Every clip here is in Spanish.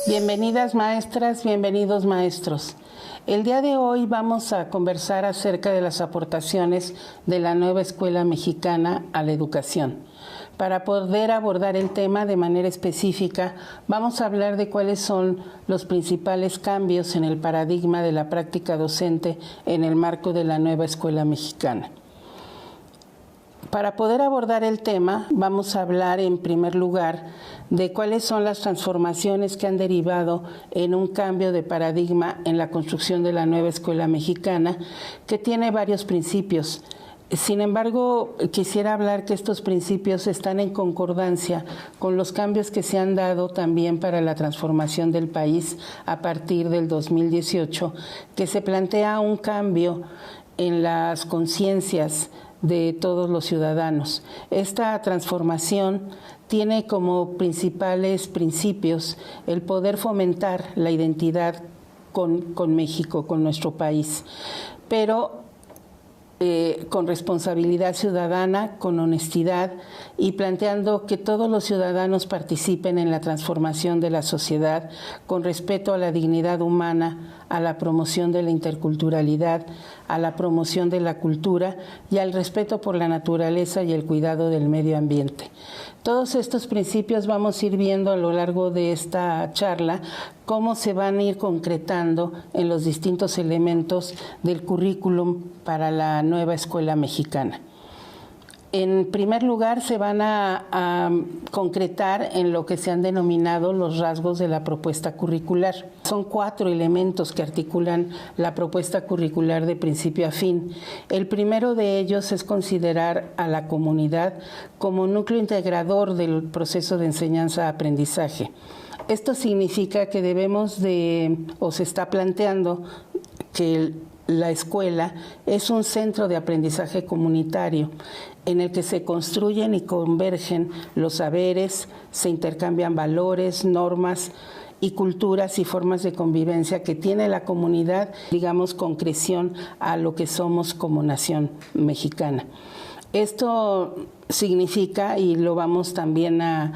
Bienvenidas maestras, bienvenidos maestros. El día de hoy vamos a conversar acerca de las aportaciones de la nueva escuela mexicana a la educación. Para poder abordar el tema de manera específica, vamos a hablar de cuáles son los principales cambios en el paradigma de la práctica docente en el marco de la nueva escuela mexicana. Para poder abordar el tema, vamos a hablar en primer lugar de cuáles son las transformaciones que han derivado en un cambio de paradigma en la construcción de la nueva escuela mexicana, que tiene varios principios. Sin embargo, quisiera hablar que estos principios están en concordancia con los cambios que se han dado también para la transformación del país a partir del 2018, que se plantea un cambio en las conciencias de todos los ciudadanos. Esta transformación tiene como principales principios el poder fomentar la identidad con México, con nuestro país, pero con responsabilidad ciudadana, con honestidad y planteando que todos los ciudadanos participen en la transformación de la sociedad con respeto a la dignidad humana, a la promoción de la interculturalidad, a la promoción de la cultura y al respeto por la naturaleza y el cuidado del medio ambiente. Todos estos principios vamos a ir viendo a lo largo de esta charla cómo se van a ir concretando en los distintos elementos del currículum para la nueva escuela mexicana. En primer lugar, se van a concretar en lo que se han denominado los rasgos de la propuesta curricular. Son 4 elementos que articulan la propuesta curricular de principio a fin. El primero de ellos es considerar a la comunidad como núcleo integrador del proceso de enseñanza-aprendizaje. Esto significa que se está planteando que la escuela es un centro de aprendizaje comunitario en el que se construyen y convergen los saberes, se intercambian valores, normas y culturas y formas de convivencia que tiene la comunidad, digamos, concreción a lo que somos como nación mexicana. Esto significa, y lo vamos también a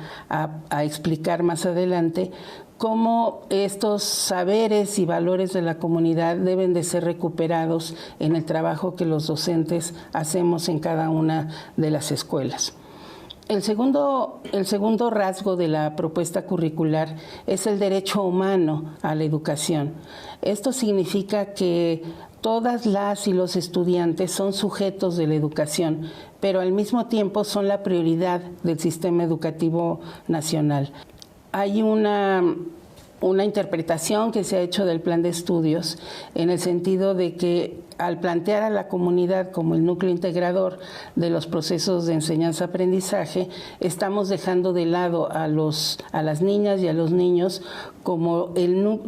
explicar más adelante, cómo estos saberes y valores de la comunidad deben de ser recuperados en el trabajo que los docentes hacemos en cada una de las escuelas. El segundo rasgo de la propuesta curricular es el derecho humano a la educación. Esto significa que todas las y los estudiantes son sujetos de la educación, pero al mismo tiempo son la prioridad del sistema educativo nacional. Hay una interpretación que se ha hecho del plan de estudios en el sentido de que al plantear a la comunidad como el núcleo integrador de los procesos de enseñanza-aprendizaje, estamos dejando de lado a las niñas y a los niños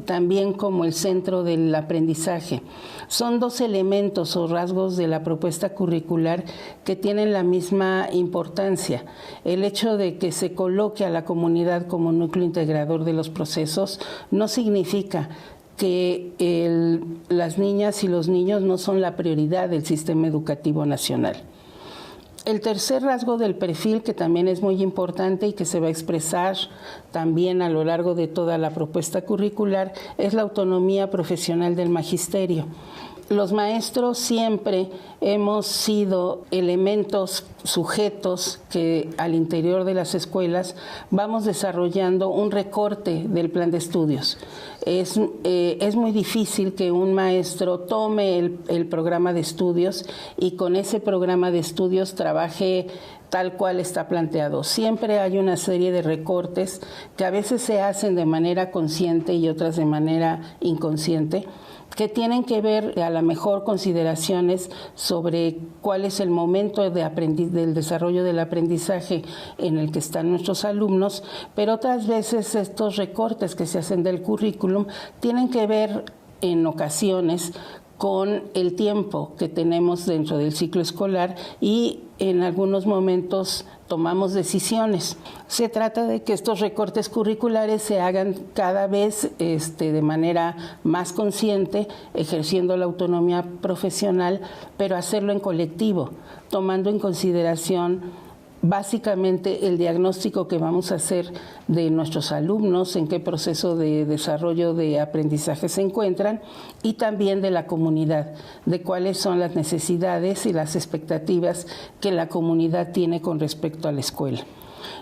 también como el centro del aprendizaje. Son 2 elementos o rasgos de la propuesta curricular que tienen la misma importancia. El hecho de que se coloque a la comunidad como núcleo integrador de los procesos no significa que las niñas y los niños no son la prioridad del sistema educativo nacional. El tercer rasgo del perfil, que también es muy importante y que se va a expresar también a lo largo de toda la propuesta curricular, es la autonomía profesional del magisterio. Los maestros siempre hemos sido elementos, sujetos que al interior de las escuelas vamos desarrollando un recorte del plan de estudios. Es muy difícil que un maestro tome el programa de estudios y con ese programa de estudios trabaje tal cual está planteado. Siempre hay una serie de recortes que a veces se hacen de manera consciente y otras de manera inconsciente, que tienen que ver a lo mejor consideraciones sobre cuál es el momento del desarrollo del aprendizaje en el que están nuestros alumnos, pero otras veces estos recortes que se hacen del currículum tienen que ver en ocasiones con el tiempo que tenemos dentro del ciclo escolar y en algunos momentos tomamos decisiones. Se trata de que estos recortes curriculares se hagan cada vez de manera más consciente, ejerciendo la autonomía profesional, pero hacerlo en colectivo, tomando en consideración básicamente el diagnóstico que vamos a hacer de nuestros alumnos, en qué proceso de desarrollo de aprendizaje se encuentran, y también de la comunidad, de cuáles son las necesidades y las expectativas que la comunidad tiene con respecto a la escuela.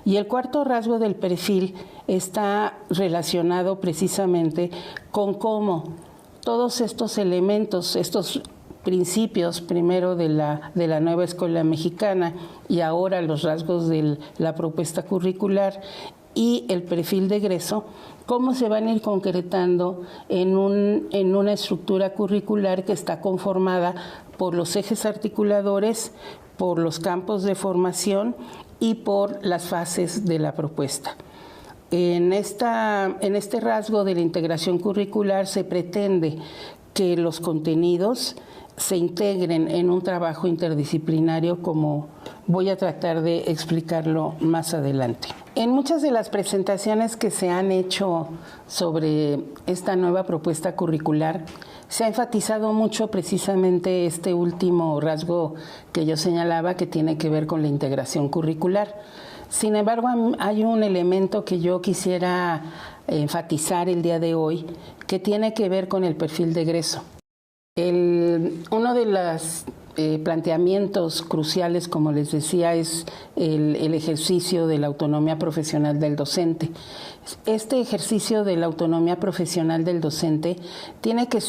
Y el cuarto rasgo del perfil está relacionado precisamente con cómo todos estos elementos, estos principios, primero de la nueva escuela mexicana y ahora los rasgos de la propuesta curricular y el perfil de egreso, cómo se van a ir concretando en una estructura curricular que está conformada por los ejes articuladores, por los campos de formación y por las fases de la propuesta. En este rasgo de la integración curricular se pretende que los contenidos se integren en un trabajo interdisciplinario, como voy a tratar de explicarlo más adelante. En muchas de las presentaciones que se han hecho sobre esta nueva propuesta curricular, se ha enfatizado mucho precisamente este último rasgo que yo señalaba, que tiene que ver con la integración curricular. Sin embargo, hay un elemento que yo quisiera enfatizar el día de hoy, que tiene que ver con el perfil de egreso. Uno de los planteamientos cruciales, como les decía, es el ejercicio de la autonomía profesional del docente. Este ejercicio de la autonomía profesional del docente tiene que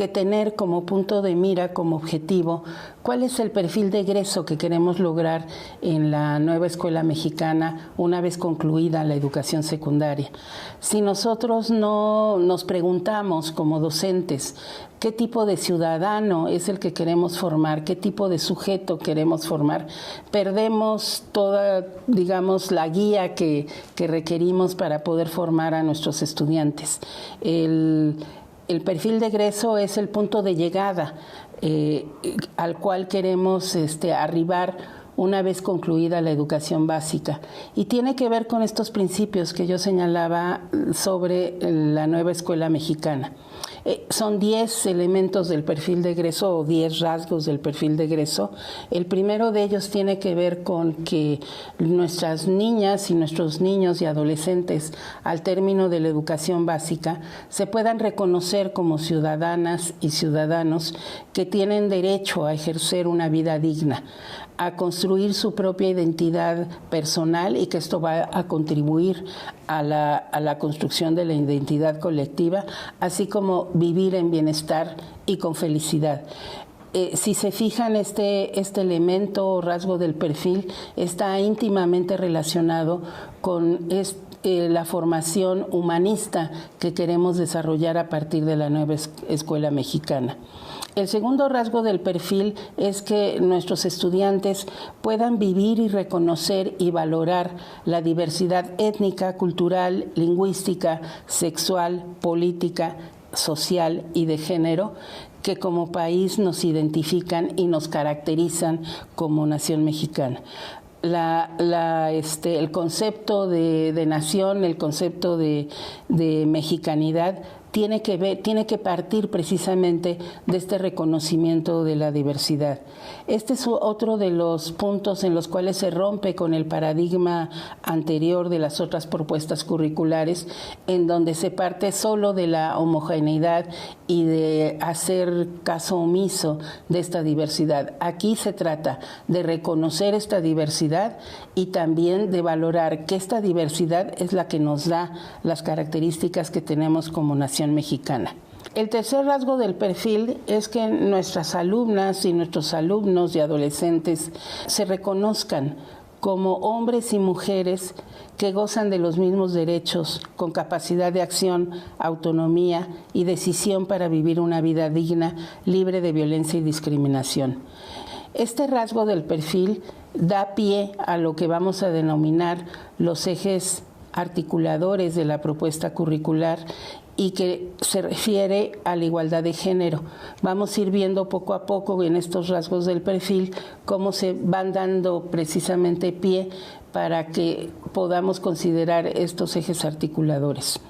tener como punto de mira, como objetivo, cuál es el perfil de egreso que queremos lograr en la nueva escuela mexicana una vez concluida la educación secundaria. Si nosotros no nos preguntamos como docentes qué tipo de ciudadano es el que queremos formar, qué tipo de sujeto queremos formar, perdemos toda, digamos, la guía que requerimos para poder formar a nuestros estudiantes. El perfil de egreso es el punto de llegada al cual queremos arribar una vez concluida la educación básica. Y tiene que ver con estos principios que yo señalaba sobre la nueva escuela mexicana. Son 10 elementos del perfil de egreso o 10 rasgos del perfil de egreso. El primero de ellos tiene que ver con que nuestras niñas y nuestros niños y adolescentes al término de la educación básica se puedan reconocer como ciudadanas y ciudadanos que tienen derecho a ejercer una vida digna, a construir su propia identidad personal, y que esto va a contribuir a la construcción de la identidad colectiva, así como vivir en bienestar y con felicidad. Si se fijan, este elemento o rasgo del perfil está íntimamente relacionado con la formación humanista que queremos desarrollar a partir de la nueva escuela mexicana. El segundo rasgo del perfil es que nuestros estudiantes puedan vivir y reconocer y valorar la diversidad étnica, cultural, lingüística, sexual, política, social y de género que como país nos identifican y nos caracterizan como nación mexicana. El concepto de nación, el concepto de mexicanidad tiene que partir precisamente de este reconocimiento de la diversidad. Este es otro de los puntos en los cuales se rompe con el paradigma anterior de las otras propuestas curriculares, en donde se parte solo de la homogeneidad y de hacer caso omiso de esta diversidad. Aquí se trata de reconocer esta diversidad y también de valorar que esta diversidad es la que nos da las características que tenemos como nación mexicana. El tercer rasgo del perfil es que nuestras alumnas y nuestros alumnos y adolescentes se reconozcan como hombres y mujeres que gozan de los mismos derechos, con capacidad de acción, autonomía y decisión para vivir una vida digna, libre de violencia y discriminación. Este rasgo del perfil da pie a lo que vamos a denominar los ejes articuladores de la propuesta curricular y que se refiere a la igualdad de género. Vamos a ir viendo poco a poco en estos rasgos del perfil cómo se van dando precisamente pie para que podamos considerar estos ejes articuladores.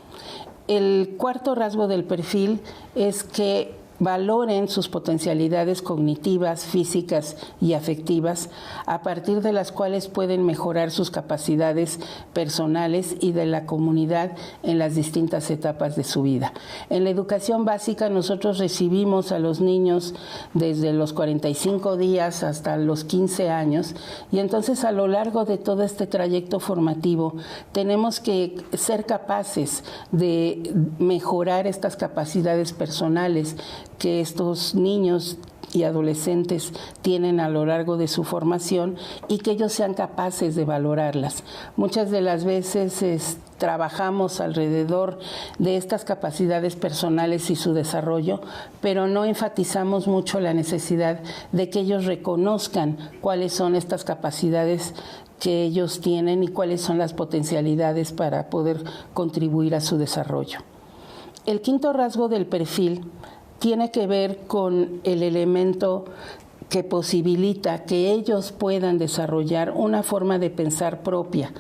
El cuarto rasgo del perfil es que valoren sus potencialidades cognitivas, físicas y afectivas, a partir de las cuales pueden mejorar sus capacidades personales y de la comunidad en las distintas etapas de su vida. En la educación básica nosotros recibimos a los niños desde los 45 días hasta los 15 años y entonces a lo largo de todo este trayecto formativo tenemos que ser capaces de mejorar estas capacidades personales que estos niños y adolescentes tienen a lo largo de su formación y que ellos sean capaces de valorarlas. Muchas de las veces trabajamos alrededor de estas capacidades personales y su desarrollo, pero no enfatizamos mucho la necesidad de que ellos reconozcan cuáles son estas capacidades que ellos tienen y cuáles son las potencialidades para poder contribuir a su desarrollo. El quinto rasgo del perfil tiene que ver con el elemento que posibilita que ellos puedan desarrollar una forma de pensar propia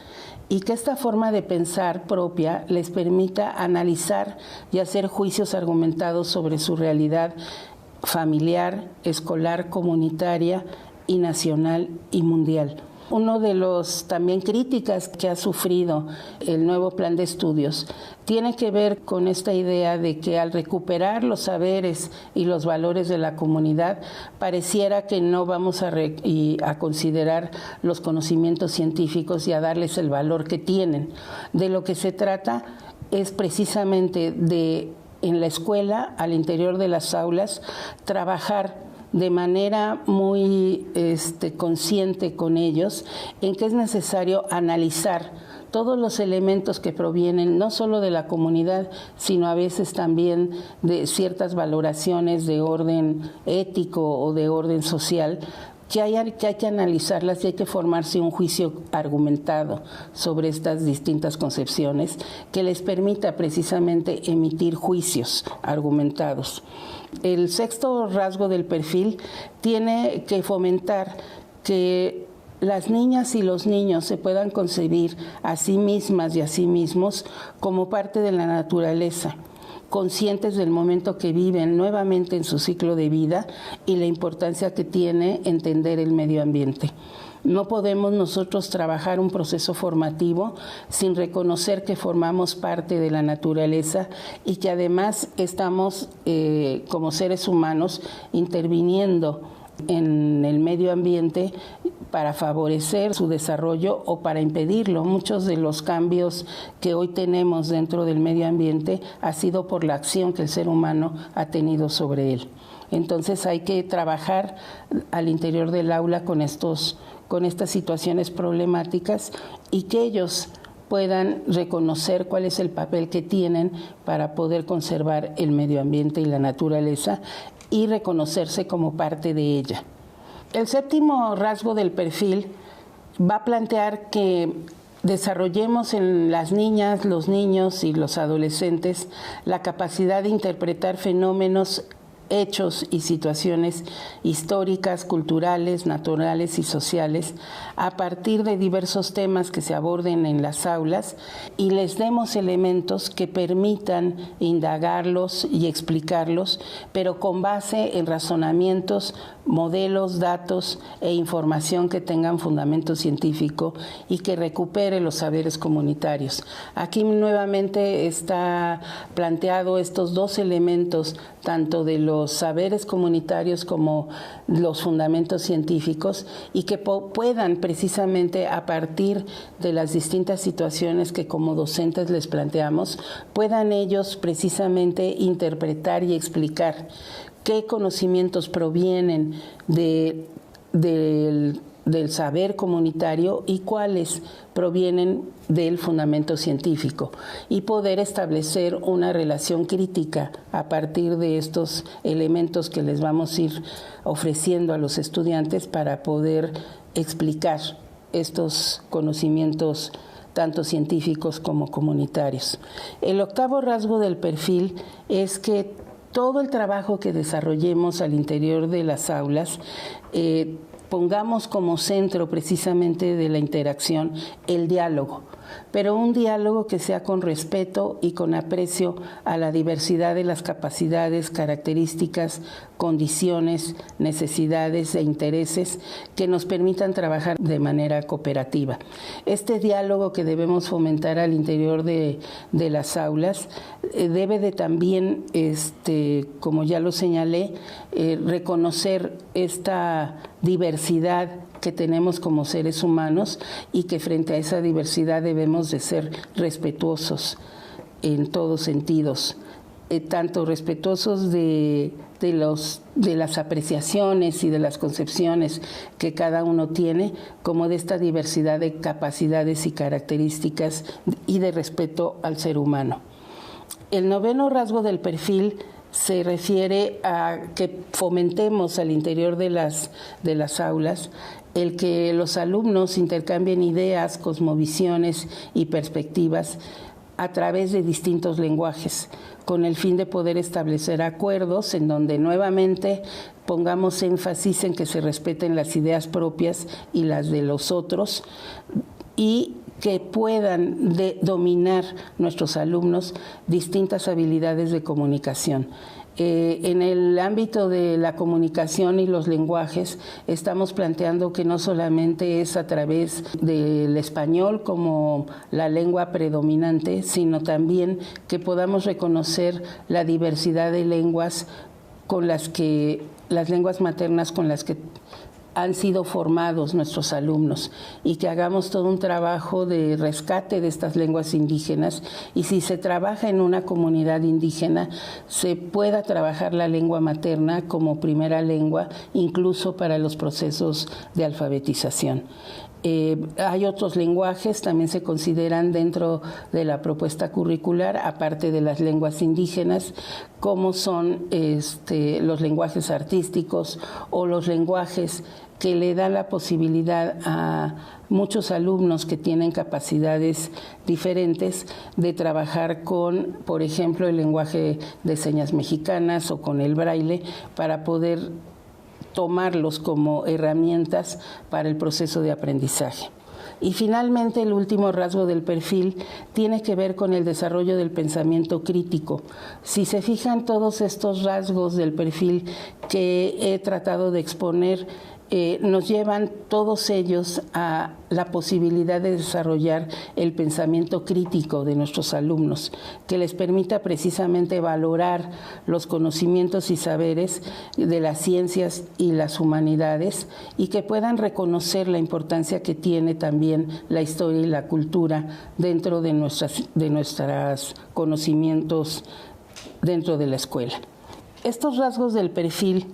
y que esta forma de pensar propia les permita analizar y hacer juicios argumentados sobre su realidad familiar, escolar, comunitaria y nacional y mundial. Uno de los también críticas que ha sufrido el nuevo plan de estudios tiene que ver con esta idea de que al recuperar los saberes y los valores de la comunidad, pareciera que no vamos a considerar los conocimientos científicos y a darles el valor que tienen. De lo que se trata es precisamente de, en la escuela, al interior de las aulas, trabajar de manera muy consciente con ellos en que es necesario analizar todos los elementos que provienen no solo de la comunidad, sino a veces también de ciertas valoraciones de orden ético o de orden social, que hay que analizarlas y hay que formarse un juicio argumentado sobre estas distintas concepciones que les permita precisamente emitir juicios argumentados. El sexto rasgo del perfil tiene que fomentar que las niñas y los niños se puedan concebir a sí mismas y a sí mismos como parte de la naturaleza, conscientes del momento que viven nuevamente en su ciclo de vida y la importancia que tiene entender el medio ambiente. No podemos nosotros trabajar un proceso formativo sin reconocer que formamos parte de la naturaleza y que además estamos como seres humanos interviniendo en el medio ambiente para favorecer su desarrollo o para impedirlo. Muchos de los cambios que hoy tenemos dentro del medio ambiente ha sido por la acción que el ser humano ha tenido sobre él. Entonces hay que trabajar al interior del aula con estas situaciones problemáticas y que ellos puedan reconocer cuál es el papel que tienen para poder conservar el medio ambiente y la naturaleza y reconocerse como parte de ella. El séptimo rasgo del perfil va a plantear que desarrollemos en las niñas, los niños y los adolescentes la capacidad de interpretar fenómenos, hechos y situaciones históricas, culturales, naturales y sociales a partir de diversos temas que se aborden en las aulas y les demos elementos que permitan indagarlos y explicarlos, pero con base en razonamientos, modelos, datos e información que tengan fundamento científico y que recupere los saberes comunitarios. Aquí nuevamente está planteado estos dos elementos, tanto de los saberes comunitarios como los fundamentos científicos, y que puedan precisamente a partir de las distintas situaciones que como docentes les planteamos, puedan ellos precisamente interpretar y explicar qué conocimientos provienen del saber comunitario y cuáles provienen del fundamento científico, y poder establecer una relación crítica a partir de estos elementos que les vamos a ir ofreciendo a los estudiantes para poder explicar estos conocimientos tanto científicos como comunitarios. El octavo rasgo del perfil es que todo el trabajo que desarrollemos al interior de las aulas pongamos como centro precisamente de la interacción el diálogo. pero un diálogo que sea con respeto y con aprecio a la diversidad de las capacidades, características, condiciones, necesidades e intereses que nos permitan trabajar de manera cooperativa. Este diálogo que debemos fomentar al interior de las aulas debe de también, como ya lo señalé, reconocer esta diversidad que tenemos como seres humanos y que frente a esa diversidad debemos de ser respetuosos en todos sentidos, tanto respetuosos de las apreciaciones y de las concepciones que cada uno tiene, como de esta diversidad de capacidades y características y de respeto al ser humano. El noveno rasgo del perfil se refiere a que fomentemos al interior de las aulas el que los alumnos intercambien ideas, cosmovisiones y perspectivas a través de distintos lenguajes, con el fin de poder establecer acuerdos en donde nuevamente pongamos énfasis en que se respeten las ideas propias y las de los otros, y que puedan dominar nuestros alumnos distintas habilidades de comunicación. En el ámbito de la comunicación y los lenguajes, estamos planteando que no solamente es a través del español como la lengua predominante, sino también que podamos reconocer la diversidad de lenguas las lenguas maternas con las que han sido formados nuestros alumnos, y que hagamos todo un trabajo de rescate de estas lenguas indígenas, y si se trabaja en una comunidad indígena, se pueda trabajar la lengua materna como primera lengua, incluso para los procesos de alfabetización. Hay otros lenguajes, también se consideran dentro de la propuesta curricular, aparte de las lenguas indígenas, como son los lenguajes artísticos o los lenguajes que le dan la posibilidad a muchos alumnos que tienen capacidades diferentes de trabajar con, por ejemplo, el lenguaje de señas mexicanas o con el braille, para poder tomarlos como herramientas para el proceso de aprendizaje. Y finalmente, el último rasgo del perfil tiene que ver con el desarrollo del pensamiento crítico. Si se fijan, todos estos rasgos del perfil que he tratado de exponer nos llevan todos ellos a la posibilidad de desarrollar el pensamiento crítico de nuestros alumnos, que les permita precisamente valorar los conocimientos y saberes de las ciencias y las humanidades, y que puedan reconocer la importancia que tiene también la historia y la cultura dentro de nuestros conocimientos dentro de la escuela. Estos rasgos del perfil,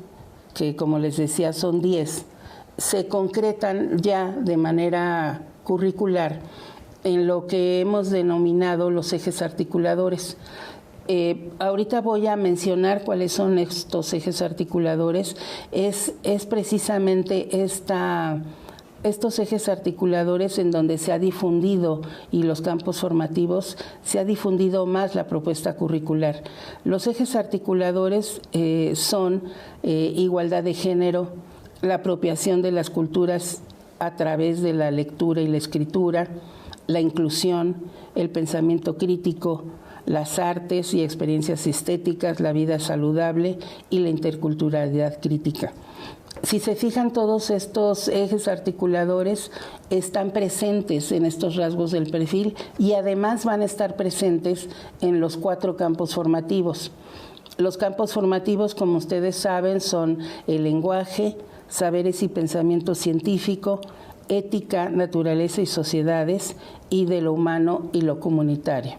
que como les decía son 10, se concretan ya de manera curricular en lo que hemos denominado los ejes articuladores. Ahorita voy a mencionar cuáles son estos ejes articuladores. Es precisamente estos ejes articuladores en donde se ha difundido, y los campos formativos, se ha difundido más la propuesta curricular. Los ejes articuladores son igualdad de género, la apropiación de las culturas a través de la lectura y la escritura, la inclusión, el pensamiento crítico, las artes y experiencias estéticas, la vida saludable y la interculturalidad crítica. Si se fijan, todos estos ejes articuladores están presentes en estos rasgos del perfil, y además van a estar presentes en los 4 campos formativos. Los campos formativos, como ustedes saben, son el lenguaje, saberes y pensamiento científico, ética, naturaleza y sociedades, y de lo humano y lo comunitario.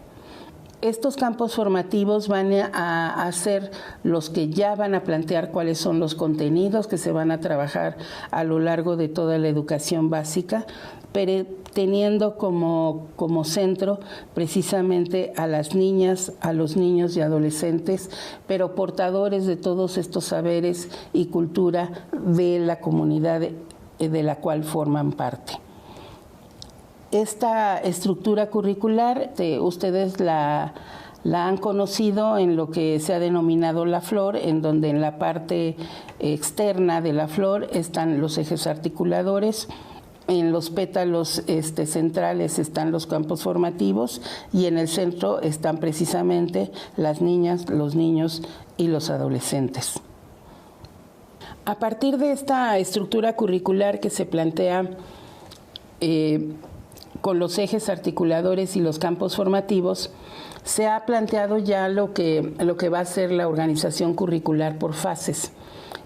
Estos campos formativos van a ser los que ya van a plantear cuáles son los contenidos que se van a trabajar a lo largo de toda la educación básica, pero teniendo como centro precisamente a las niñas, a los niños y adolescentes, pero portadores de todos estos saberes y cultura de la comunidad de la cual forman parte. Esta estructura curricular, ustedes la han conocido en lo que se ha denominado la flor, en donde en la parte externa de la flor están los ejes articuladores, en los pétalos centrales están los campos formativos y en el centro están precisamente las niñas, los niños y los adolescentes. A partir de esta estructura curricular que se plantea con los ejes articuladores y los campos formativos, se ha planteado ya lo que va a ser la organización curricular por fases.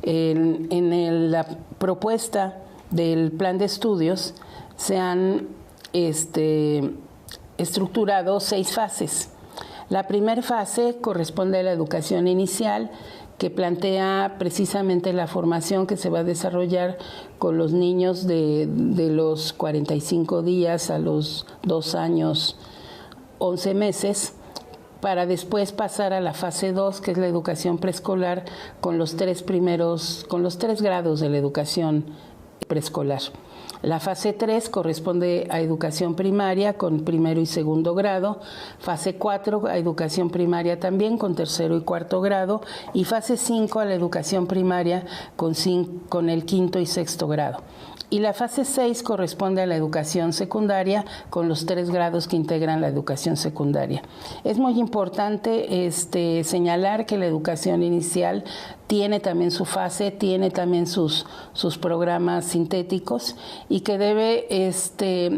La propuesta del plan de estudios se han estructurado 6 fases. La primera fase corresponde a la educación inicial, que plantea precisamente la formación que se va a desarrollar con los niños de los 45 días a los 2 años, 11 meses, para después pasar a la fase 2, que es la educación preescolar, con los 3 grados de la educación preescolar. La fase 3 corresponde a educación primaria con primero y segundo grado, fase 4 a educación primaria también con tercero y cuarto grado, y fase 5 a la educación primaria con el quinto y sexto grado. Y la fase 6 corresponde a la educación secundaria con los 3 grados que integran la educación secundaria. Es muy importante señalar que la educación inicial tiene también su fase, tiene también sus programas sintéticos y que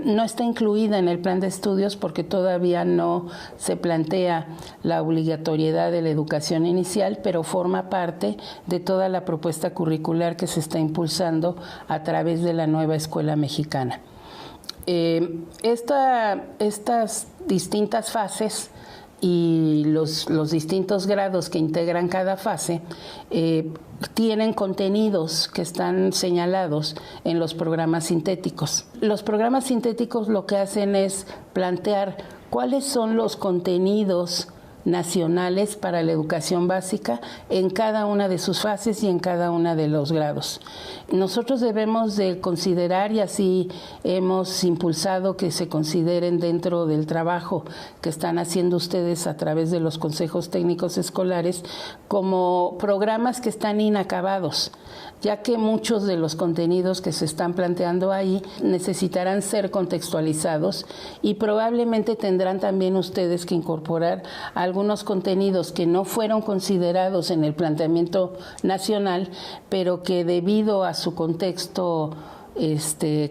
no está incluida en el plan de estudios porque todavía no se plantea la obligatoriedad de la educación inicial, pero forma parte de toda la propuesta curricular que se está impulsando a través de la nueva escuela mexicana. Estas distintas fases y los distintos grados que integran cada fase tienen contenidos que están señalados en los programas sintéticos. Los programas sintéticos lo que hacen es plantear cuáles son los contenidos nacionales para la educación básica en cada una de sus fases y en cada uno de los grados. Nosotros debemos de considerar, y así hemos impulsado que se consideren dentro del trabajo que están haciendo ustedes a través de los consejos técnicos escolares, como programas que están inacabados, ya que muchos de los contenidos que se están planteando ahí necesitarán ser contextualizados y probablemente tendrán también ustedes que incorporar algunos contenidos que no fueron considerados en el planteamiento nacional, pero que debido a su contexto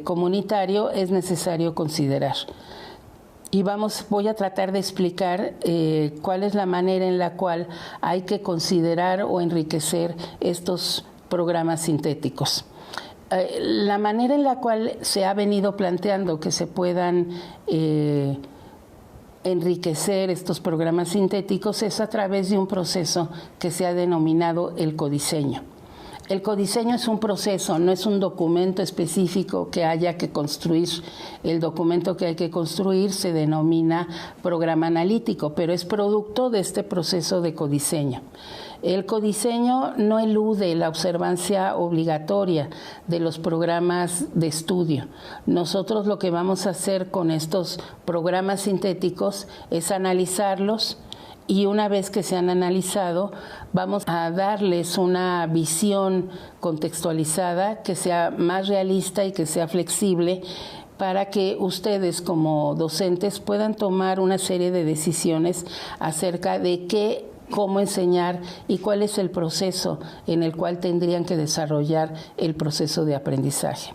comunitario es necesario considerar. Y voy a tratar de explicar cuál es la manera en la cual hay que considerar o enriquecer estos programas sintéticos. La manera en la cual se ha venido planteando que se puedan enriquecer estos programas sintéticos es a través de un proceso que se ha denominado el codiseño. El codiseño es un proceso, no es un documento específico que haya que construir. El documento que hay que construir se denomina programa analítico, pero es producto de este proceso de codiseño. El codiseño no elude la observancia obligatoria de los programas de estudio. Nosotros lo que vamos a hacer con estos programas sintéticos es analizarlos, y una vez que se han analizado, vamos a darles una visión contextualizada que sea más realista y que sea flexible para que ustedes como docentes puedan tomar una serie de decisiones acerca de cómo enseñar y cuál es el proceso en el cual tendrían que desarrollar el proceso de aprendizaje.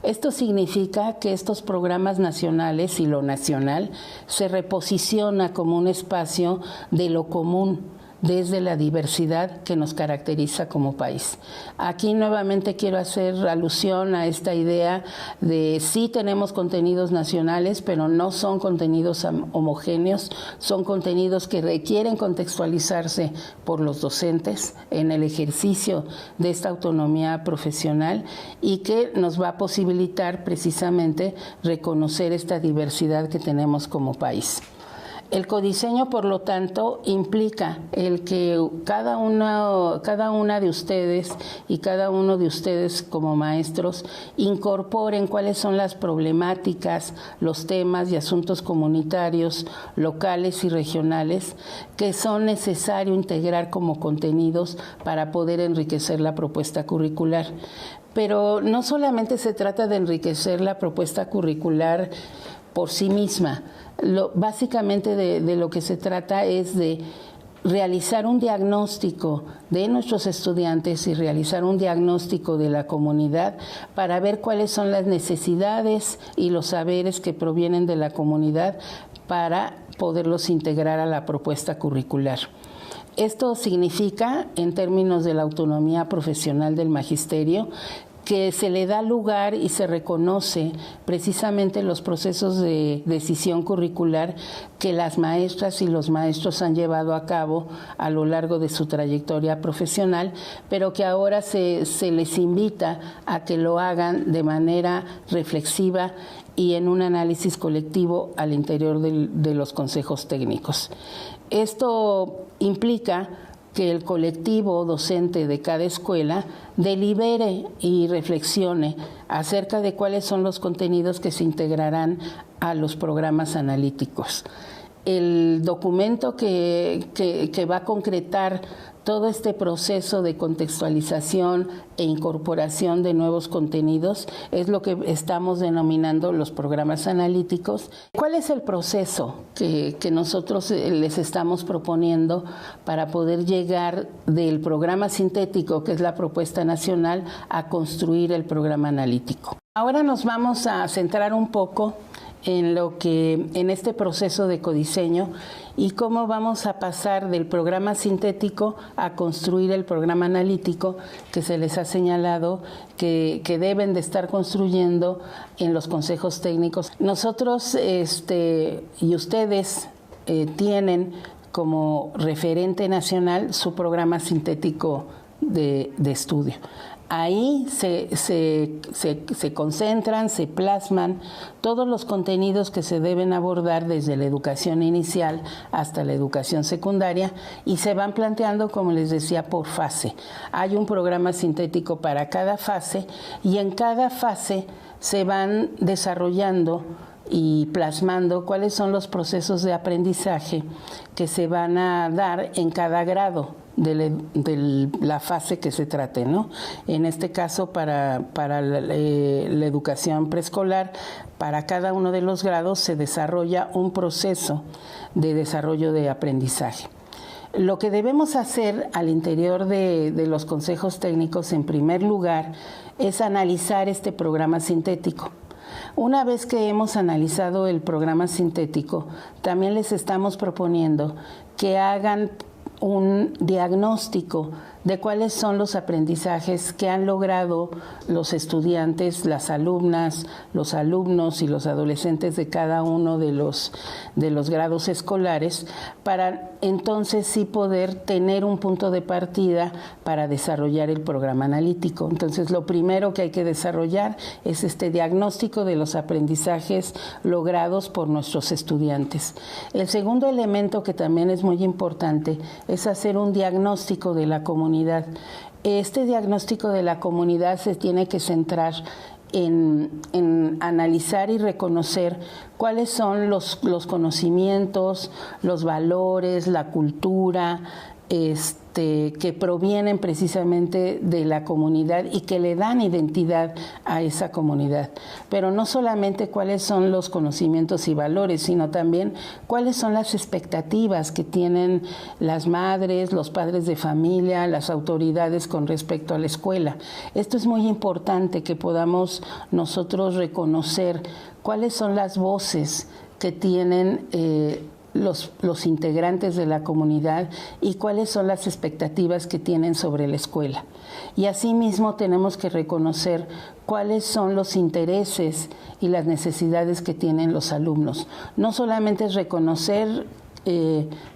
Esto significa que estos programas nacionales y lo nacional se reposiciona como un espacio de lo común, desde la diversidad que nos caracteriza como país. Aquí nuevamente quiero hacer alusión a esta idea de sí tenemos contenidos nacionales, pero no son contenidos homogéneos, son contenidos que requieren contextualizarse por los docentes en el ejercicio de esta autonomía profesional y que nos va a posibilitar precisamente reconocer esta diversidad que tenemos como país. El codiseño, por lo tanto, implica el que cada una de ustedes y cada uno de ustedes como maestros incorporen cuáles son las problemáticas, los temas y asuntos comunitarios, locales y regionales que son necesario integrar como contenidos para poder enriquecer la propuesta curricular. Pero no solamente se trata de enriquecer la propuesta curricular por sí misma. Básicamente de lo que se trata es de realizar un diagnóstico de nuestros estudiantes y realizar un diagnóstico de la comunidad para ver cuáles son las necesidades y los saberes que provienen de la comunidad para poderlos integrar a la propuesta curricular. Esto significa, en términos de la autonomía profesional del magisterio, que se le da lugar y se reconoce precisamente los procesos de decisión curricular que las maestras y los maestros han llevado a cabo a lo largo de su trayectoria profesional, pero que ahora se les invita a que lo hagan de manera reflexiva y en un análisis colectivo al interior de los consejos técnicos. Esto implica que el colectivo docente de cada escuela delibere y reflexione acerca de cuáles son los contenidos que se integrarán a los programas analíticos. El documento que va a concretar todo este proceso de contextualización e incorporación de nuevos contenidos es lo que estamos denominando los programas analíticos. ¿Cuál es el proceso que nosotros les estamos proponiendo para poder llegar del programa sintético, que es la propuesta nacional, a construir el programa analítico? Ahora nos vamos a centrar un poco en este proceso de codiseño y cómo vamos a pasar del programa sintético a construir el programa analítico que se les ha señalado que deben de estar construyendo en los consejos técnicos. Nosotros y ustedes tienen como referente nacional su programa sintético de estudio. Ahí se concentran, se plasman todos los contenidos que se deben abordar desde la educación inicial hasta la educación secundaria y se van planteando, como les decía, por fase. Hay un programa sintético para cada fase y en cada fase se van desarrollando y plasmando cuáles son los procesos de aprendizaje que se van a dar en cada grado de la fase que se trate, ¿no? En este caso, para la educación preescolar, para cada uno de los grados se desarrolla un proceso de desarrollo de aprendizaje. Lo que debemos hacer al interior de los consejos técnicos, en primer lugar, es analizar este programa sintético. Una vez que hemos analizado el programa sintético, también les estamos proponiendo que hagan un diagnóstico de cuáles son los aprendizajes que han logrado los estudiantes, las alumnas, los alumnos y los adolescentes de cada uno de los grados escolares, para entonces sí poder tener un punto de partida para desarrollar el programa analítico. Entonces, lo primero que hay que desarrollar es este diagnóstico de los aprendizajes logrados por nuestros estudiantes. El segundo elemento, que también es muy importante, es hacer un diagnóstico de la comunidad. Este diagnóstico de la comunidad se tiene que centrar en analizar y reconocer cuáles son los conocimientos, los valores, la cultura, que provienen precisamente de la comunidad y que le dan identidad a esa comunidad. Pero no solamente cuáles son los conocimientos y valores, sino también cuáles son las expectativas que tienen las madres, los padres de familia, las autoridades con respecto a la escuela. Esto es muy importante, que podamos nosotros reconocer cuáles son las voces que tienen los integrantes de la comunidad y cuáles son las expectativas que tienen sobre la escuela. Y asimismo tenemos que reconocer cuáles son los intereses y las necesidades que tienen los alumnos. No solamente es reconocer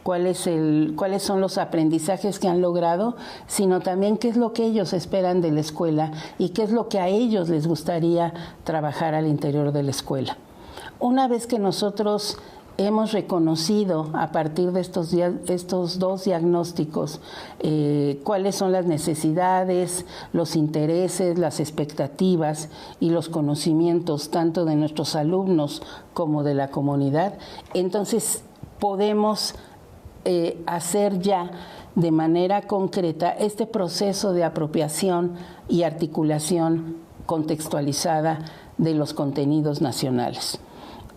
cuáles son los aprendizajes que han logrado, sino también qué es lo que ellos esperan de la escuela y qué es lo que a ellos les gustaría trabajar al interior de la escuela. Una vez que nosotros hemos reconocido a partir de estos dos diagnósticos cuáles son las necesidades, los intereses, las expectativas y los conocimientos tanto de nuestros alumnos como de la comunidad, entonces podemos hacer ya de manera concreta este proceso de apropiación y articulación contextualizada de los contenidos nacionales.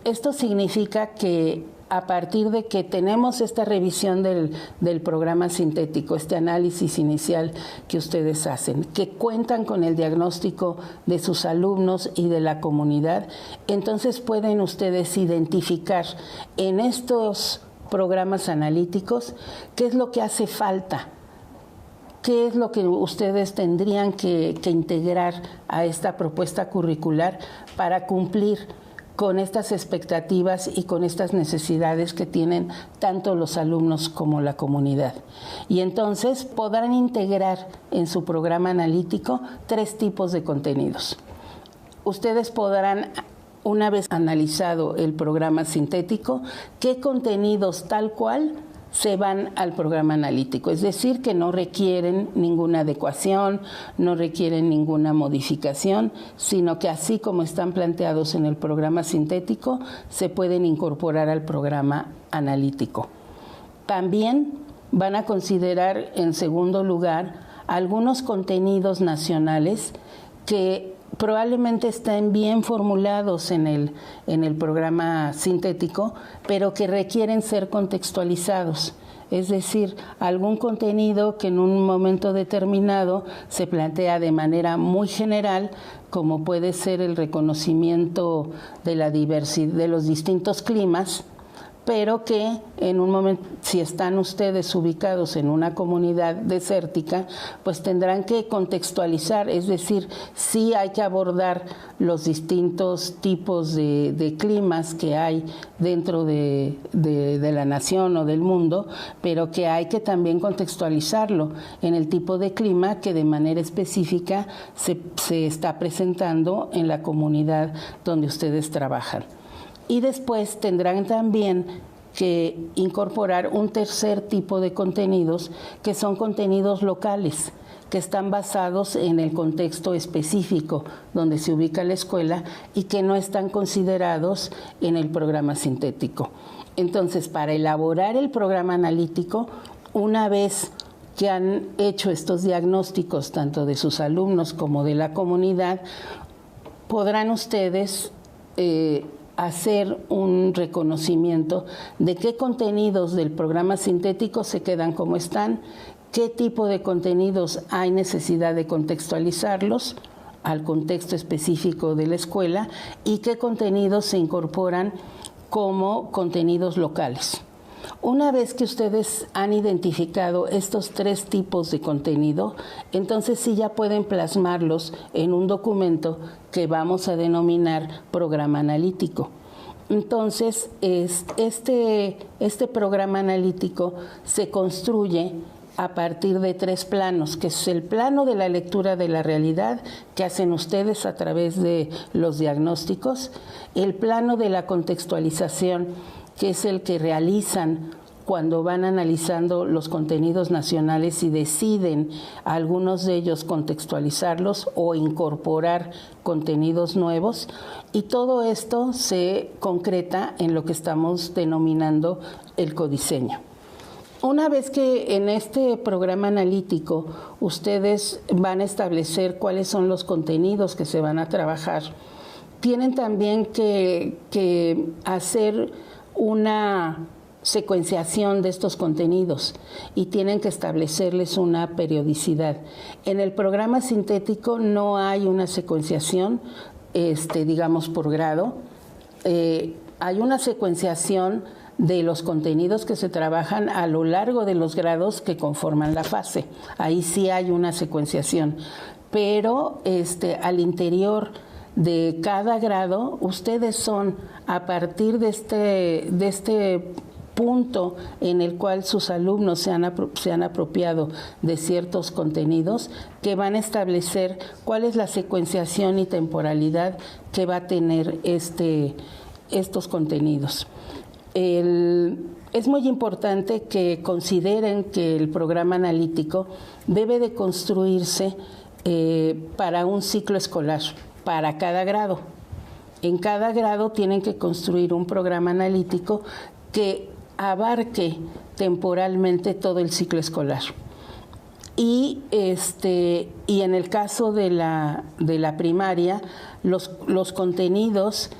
Esto significa que a partir de que tenemos esta revisión del programa sintético, este análisis inicial que ustedes hacen, que cuentan con el diagnóstico de sus alumnos y de la comunidad, entonces pueden ustedes identificar en estos programas analíticos qué es lo que hace falta, qué es lo que ustedes tendrían que integrar a esta propuesta curricular para cumplir con estas expectativas y con estas necesidades que tienen tanto los alumnos como la comunidad. Y entonces podrán integrar en su programa analítico 3 tipos de contenidos. Ustedes podrán, una vez analizado el programa sintético, qué contenidos tal cual se van al programa analítico, es decir, que no requieren ninguna adecuación, no requieren ninguna modificación, sino que así como están planteados en el programa sintético, se pueden incorporar al programa analítico. También van a considerar, en segundo lugar, algunos contenidos nacionales que probablemente estén bien formulados en el programa sintético, pero que requieren ser contextualizados. Es decir, algún contenido que en un momento determinado se plantea de manera muy general, como puede ser el reconocimiento de la diversidad de los distintos climas, pero que en un momento, si están ustedes ubicados en una comunidad desértica, pues tendrán que contextualizar, es decir, sí hay que abordar los distintos tipos de climas que hay dentro de la nación o del mundo, pero que hay que también contextualizarlo en el tipo de clima que de manera específica se está presentando en la comunidad donde ustedes trabajan. Y después tendrán también que incorporar un tercer tipo de contenidos, que son contenidos locales, que están basados en el contexto específico donde se ubica la escuela y que no están considerados en el programa sintético. Entonces, para elaborar el programa analítico, una vez que han hecho estos diagnósticos tanto de sus alumnos como de la comunidad, podrán ustedes hacer un reconocimiento de qué contenidos del programa sintético se quedan como están, qué tipo de contenidos hay necesidad de contextualizarlos al contexto específico de la escuela y qué contenidos se incorporan como contenidos locales. Una vez que ustedes han identificado estos 3 tipos de contenido, entonces sí ya pueden plasmarlos en un documento que vamos a denominar programa analítico. Entonces, este programa analítico se construye a partir de 3 planos, que es el plano de la lectura de la realidad que hacen ustedes a través de los diagnósticos, el plano de la contextualización, que es el que realizan cuando van analizando los contenidos nacionales y deciden algunos de ellos contextualizarlos o incorporar contenidos nuevos, y todo esto se concreta en lo que estamos denominando el codiseño. Una vez que en este programa analítico ustedes van a establecer cuáles son los contenidos que se van a trabajar, tienen también que hacer una secuenciación de estos contenidos y tienen que establecerles una periodicidad. En el programa sintético no hay una secuenciación, digamos, por grado. Hay una secuenciación de los contenidos que se trabajan a lo largo de los grados que conforman la fase. Ahí sí hay una secuenciación, pero al interior de cada grado, ustedes son, a partir de este punto en el cual sus alumnos se han apropiado de ciertos contenidos, que van a establecer cuál es la secuenciación y temporalidad que va a tener estos contenidos. Es muy importante que consideren que el programa analítico debe de construirse para un ciclo escolar, para cada grado. En cada grado tienen que construir un programa analítico que abarque temporalmente todo el ciclo escolar. Y en el caso de la primaria, los contenidos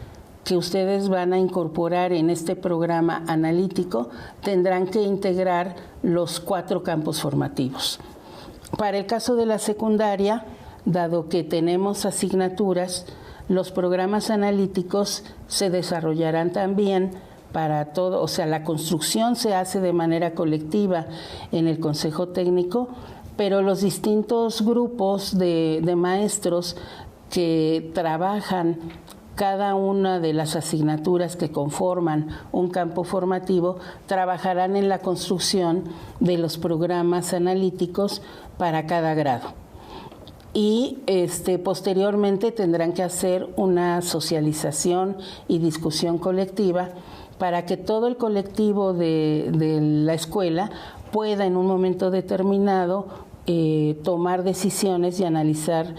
que ustedes van a incorporar en este programa analítico tendrán que integrar los 4 campos formativos. Para el caso de la secundaria, dado que tenemos asignaturas, los programas analíticos se desarrollarán también para todo, o sea, la construcción se hace de manera colectiva en el Consejo Técnico, pero los distintos grupos de maestros que trabajan cada una de las asignaturas que conforman un campo formativo trabajarán en la construcción de los programas analíticos para cada grado. Y posteriormente tendrán que hacer una socialización y discusión colectiva para que todo el colectivo de la escuela pueda en un momento determinado tomar decisiones y analizar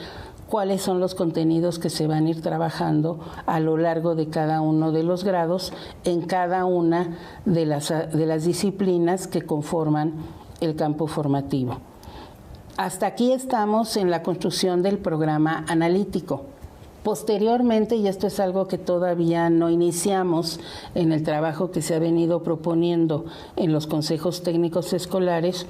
cuáles son los contenidos que se van a ir trabajando a lo largo de cada uno de los grados en cada una de las disciplinas que conforman el campo formativo. Hasta aquí estamos en la construcción del programa analítico. Posteriormente, y esto es algo que todavía no iniciamos en el trabajo que se ha venido proponiendo en los consejos técnicos escolares,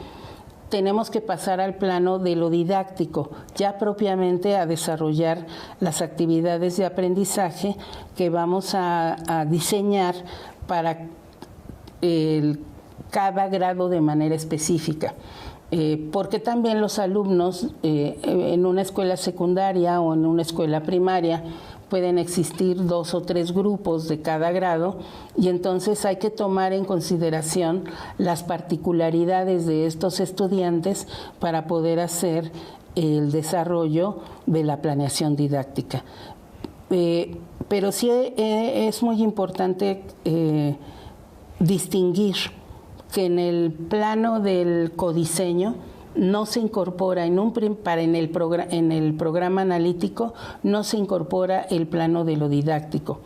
tenemos que pasar al plano de lo didáctico, ya propiamente a desarrollar las actividades de aprendizaje que vamos a diseñar para cada grado de manera específica. Porque también los alumnos en una escuela secundaria o en una escuela primaria pueden existir 2 o 3 grupos de cada grado y entonces hay que tomar en consideración las particularidades de estos estudiantes para poder hacer el desarrollo de la planeación didáctica. Pero sí es muy importante distinguir que en el plano del codiseño no se incorpora en el programa analítico no se incorpora el plano de lo didáctico.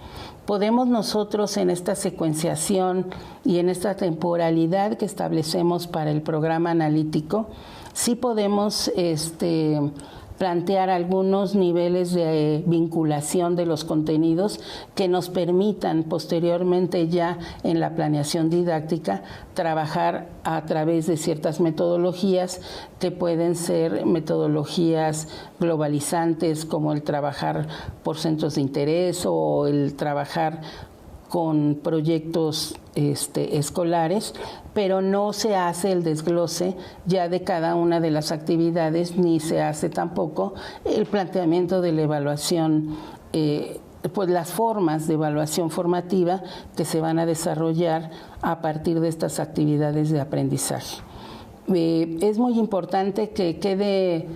Podemos nosotros en esta secuenciación y en esta temporalidad que establecemos para el programa analítico, sí podemos plantear algunos niveles de vinculación de los contenidos que nos permitan posteriormente ya en la planeación didáctica trabajar a través de ciertas metodologías que pueden ser metodologías globalizantes como el trabajar por centros de interés o el trabajar con proyectos escolares, pero no se hace el desglose ya de cada una de las actividades, ni se hace tampoco el planteamiento de la evaluación, pues las formas de evaluación formativa que se van a desarrollar a partir de estas actividades de aprendizaje. Es muy importante que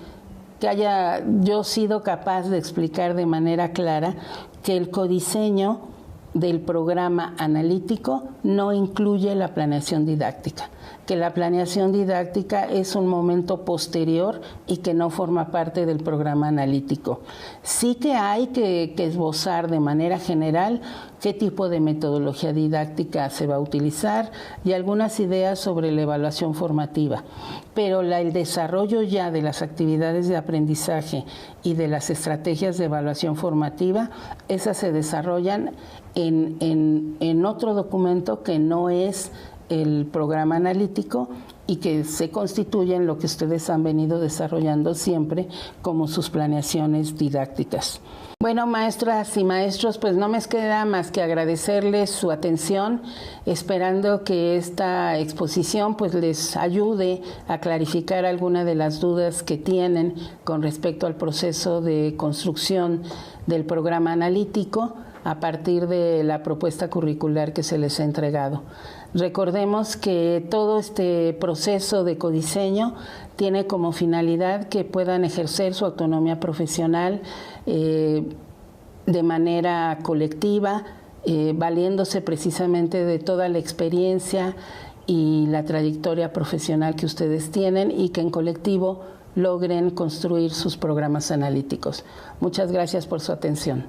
haya yo sido capaz de explicar de manera clara que el codiseño del programa analítico no incluye la planeación didáctica, que la planeación didáctica es un momento posterior y que no forma parte del programa analítico. Sí que hay que esbozar de manera general qué tipo de metodología didáctica se va a utilizar y algunas ideas sobre la evaluación formativa, pero el desarrollo ya de las actividades de aprendizaje y de las estrategias de evaluación formativa, esas se desarrollan en otro documento que no es el programa analítico y que se constituye en lo que ustedes han venido desarrollando siempre como sus planeaciones didácticas. Bueno, maestras y maestros, pues no me queda más que agradecerles su atención, esperando que esta exposición pues les ayude a clarificar alguna de las dudas que tienen con respecto al proceso de construcción del programa analítico a partir de la propuesta curricular que se les ha entregado. Recordemos que todo este proceso de codiseño tiene como finalidad que puedan ejercer su autonomía profesional de manera colectiva, valiéndose precisamente de toda la experiencia y la trayectoria profesional que ustedes tienen y que en colectivo logren construir sus programas analíticos. Muchas gracias por su atención.